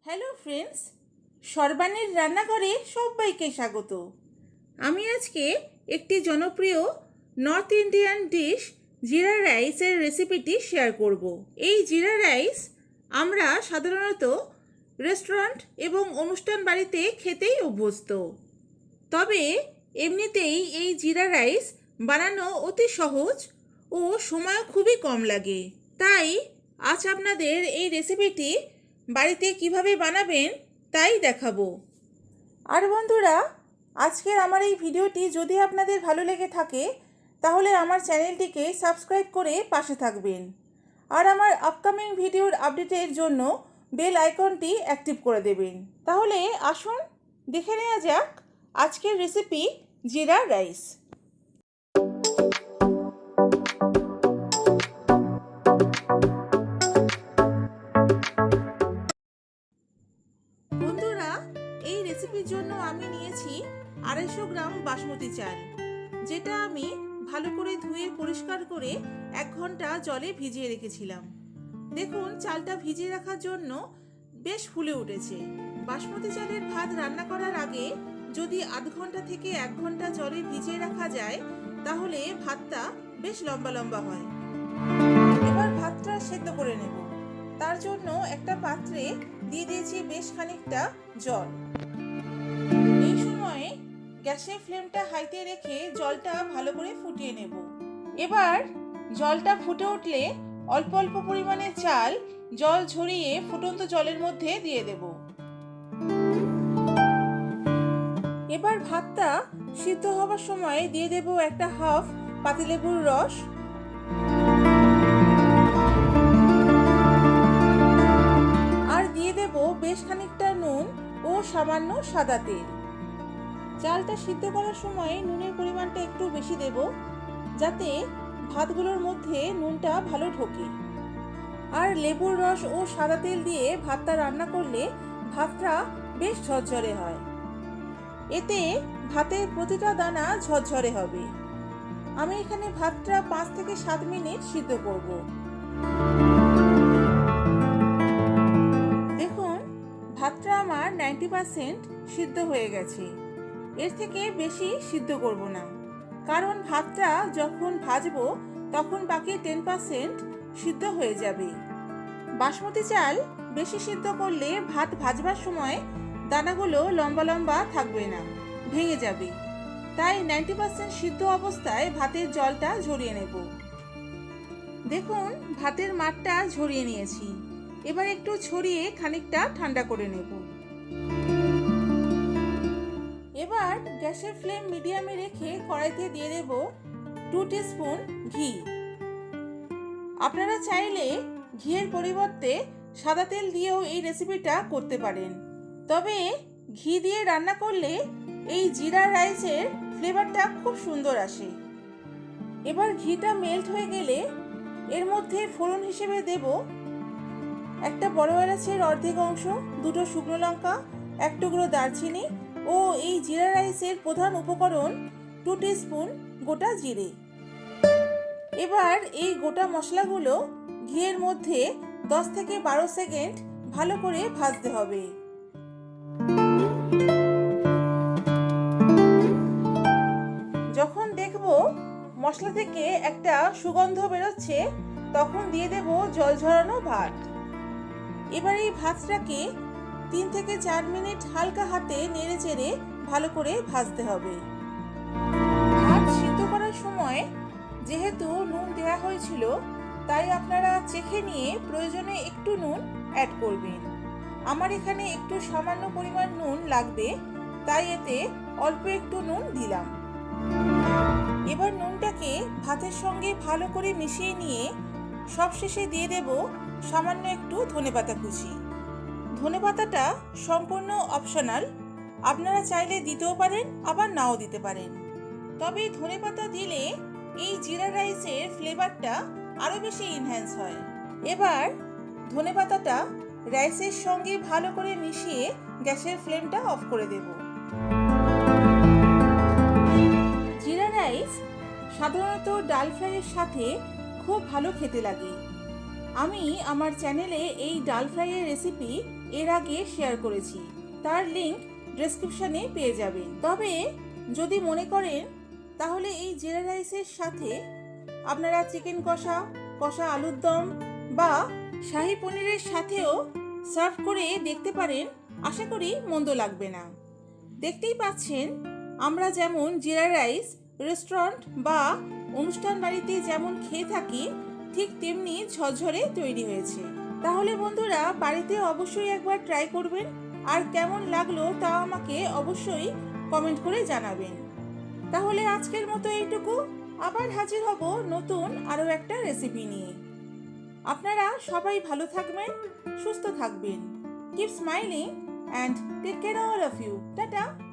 Hello friends, সর্বাণীর রান্নাঘরে সবাইকে স্বাগত। আমি আজকে একটি জনপ্রিয় নর্থ ইন্ডিয়ান ডিশ জিরা রাইসের রেসিপিটি শেয়ার করব। এই জিরা রাইস আমরা সাধারণত রেস্টুরেন্ট এবং অনুষ্ঠান বাড়িতে খেতেই অভ্যস্ত। তবে এমনিতেই এই জিরা রাইস বানানো অতি সহজ ও সময়ও খুবই কম লাগে। তাই আজ আপনাদের এই রেসিপিটি বাড়িতে কিভাবে বানাবেন তাই দেখাবো। আর বন্ধুরা, আজকের আমার এই ভিডিওটি যদি আপনাদের ভালো লেগে থাকে তাহলে আমার চ্যানেলটিকে সাবস্ক্রাইব করে পাশে থাকবেন আর আমার আপকামিং ভিডিওর আপডেটের জন্য বেল আইকনটি অ্যাক্টিভ করে দেবেন। তাহলে আসুন দেখে নেওয়া যাক আজকের রেসিপি জিরা রাইস। বন্ধুরা, এই রেসিপির জন্য আমি নিয়েছি 250 গ্রাম বাসমতি চাল, যেটা আমি ভালো করে ধুয়ে পরিষ্কার করে 1 ঘন্টা জলে ভিজিয়ে রেখেছিলাম। দেখুন, চালটা ভিজিয়ে রাখার জন্য বেশ ফুলে উঠেছে। বাসমতি চালের ভাত রান্না করার আগে যদি আধ ঘন্টা থেকে 1 ঘন্টা জলে ভিজিয়ে রাখা যায় তাহলে ভাতটা বেশ লম্বা লম্বা হয়। এবার ভাতটা সেদ্ধ করে নেব। তার জন্য একটা পাত্রে দিয়ে দিয়েছি বেশ খানিকটা জল। এই সময়ে গ্যাসের ফ্লেমটা হাইতে রেখে জলটা ভালো করে ফুটিয়ে নেব। এবার জলটা ফুটে উঠলে অল্প অল্প পরিমাণে চাল জল ঝরিয়ে ফুটন্ত জলের মধ্যে দিয়ে দেব। এবার ভাতটা সিদ্ধ হবার সময় দিয়ে দেব একটা হাফ পাতিলেবুর রস, আর দিয়ে দেব বেশ খানিকটা নুন ও সামান্য সাদা তেল। চালটা সিদ্ধ করার সময় নুনের পরিমাণটা একটু বেশি দেব যাতে ভাতগুলোর মধ্যে নুনটা ভালো ঢোকে। আর লেবুর রস ও সাদা তেল দিয়ে ভাতটা রান্না করলে ভাতটা বেশ ঝরঝরে হয়। এতে ভাতের প্রতিটা দানা ঝরঝরে হবে। আমি এখানে ভাতটা 5 থেকে 7 মিনিট সিদ্ধ করব। দেখুন, ভাতটা আমার 90% সিদ্ধ হয়ে গেছে। এর থেকে বেশি সিদ্ধ করব না, কারণ ভাতটা যখন ভাজবো তখন বাকি 10% সিদ্ধ হয়ে যাবে। বাসমতি চাল বেশি সিদ্ধ করলে ভাত ভাজবার সময় দানাগুলো লম্বা লম্বা থাকবে না, ভেঙে যাবে। তাই 90% সিদ্ধ অবস্থায় ভাতের জলটা ঝরিয়ে নেব। দেখুন, ভাতের মাঠটা ঝরিয়ে নিয়েছি। এবার একটু ছড়িয়ে খানিকটা ঠান্ডা করে নেব। এবার গ্যাসের ফ্লেম মিডিয়ামে রেখে কড়াইতে দিয়ে দেব 2 টিস্পুন ঘি। আপনারা চাইলে ঘিয়ের পরিবর্তে সাদা তেল দিয়েও এই রেসিপিটা করতে পারেন। তবে ঘি দিয়ে রান্না করলে এই জিরা রাইসের ফ্লেভারটা খুব সুন্দর আসে। এবার ঘিটা মেল্ট হয়ে গেলে এর মধ্যে ফোড়ন হিসেবে দেব একটা বড় এলাচের অর্ধেক অংশ, 2টো শুকনো লঙ্কা, 1 টুকরো দারচিনি ও এই জিরা রাইসের প্রধান উপকরণ 2 টিস্পুন গোটা জিরে। এবার এই গোটা মশলাগুলো ঘিয়ের মধ্যে 10 থেকে 12 সেকেন্ড ভালো করে ভাজতে হবে। যখন দেখব মশলা থেকে একটা সুগন্ধ বেরোচ্ছে তখন দিয়ে দেব জল ঝরানো ভাত। এবার এই ভাতটাকে 3 থেকে 4 মিনিট হালকা হাতে নেড়ে চেড়ে ভালো করে ভাজতে হবে। ভাত সিদ্ধ করার সময় যেহেতু নুন দেওয়া হয়েছিল তাই আপনারা চেখে নিয়ে প্রয়োজনে একটু নুন অ্যাড করবেন। আমার এখানে একটু সামান্য পরিমাণ নুন লাগবে, তাই এতে অল্প একটু নুন দিলাম। এবার নুনটাকে ভাতের সঙ্গে ভালো করে মিশিয়ে নিয়ে সবশেষে দিয়ে দেব সামান্য একটু ধনেপাতা কুচি। ধনেপাতাটা সম্পূর্ণ অপশনাল, আপনারা চাইলে দিতেও পারেন আবার নাও দিতে পারেন। তবে ধনেপাতা দিলে এই জিরা রাইসের ফ্লেভারটা আরও বেশি এনহ্যান্স হয়। এবার ধনেপাতাটা রাইসের সঙ্গে ভালো করে মিশিয়ে গ্যাসের ফ্লেমটা অফ করে দেব। জিরা রাইস সাধারণত ডাল ফ্রাইয়ের সাথে খুব ভালো খেতে লাগে। আমি আমার চ্যানেলে এই ডাল ফ্রাইয়ের রেসিপি এর আগে শেয়ার করেছি, তার লিংক ডেসক্রিপশনে পেয়ে যাবেন। তবে যদি মনে করেন তাহলে এই জিরা রাইসের সাথে আপনারা চিকেন কষা, কষা আলুর দম বা শাহি পনিরের সাথেও সার্ভ করে দেখতে পারেন। আশা করি মন্দ লাগবে না। দেখতেই পাচ্ছেন আমরা যেমন জিরা রাইস রেস্টুরেন্ট বা অনুষ্ঠান বাড়িতে যেমন খেয়ে থাকি ঠিক তেমনি ঝরঝরে তৈরি হয়েছে। তাহলে বন্ধুরা বাড়িতে অবশ্যই একবার ট্রাই করবেন, আর কেমন লাগলো তা আমাকে অবশ্যই কমেন্ট করে জানাবেন। তাহলে আজকের মতো এইটুকু, আবার হাজির হব নতুন আরও একটা রেসিপি নিয়ে। আপনারা সবাই ভালো থাকবেন, সুস্থ থাকবেন। Keep smiling and take care all of you. Tata.